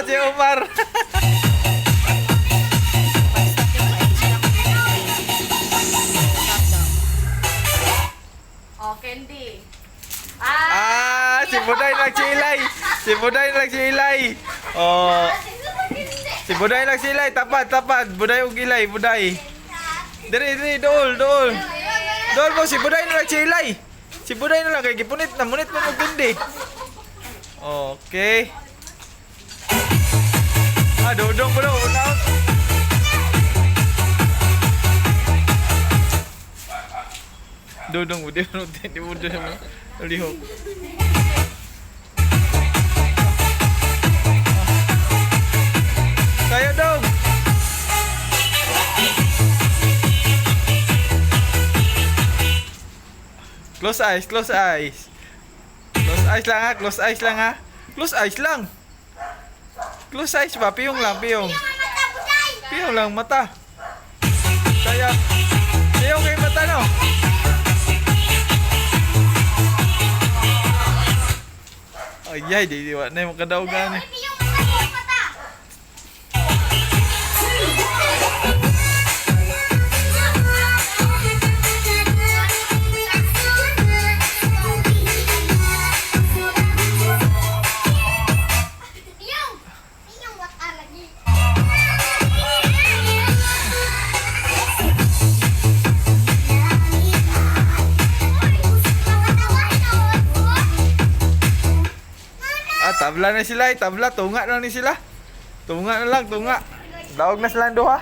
si Omar. Oh, candy. Si Buday nagsilay. Si Buday nagsilay. Oh. Si Buday nagsilay. Tapat. Buday ug ilay, Buday. Diri, dool. Dool mo, si Buday na nagsilay. Si Buday na lang kay gipunit na munit mo og candy. Okay. Dodong bro. Dodong udah di udah liho. Tayo dong. Close eyes. Close eyes lang ha. Close eyes lang. Close eyes ba? Piyong lang. Piyong lang mata. Kaya piyong kay mata no. Ay, di wa na makadaugan. Tabla na sila, tabla, tunga na ni sila. Tunga na lang. Daog na silang duha.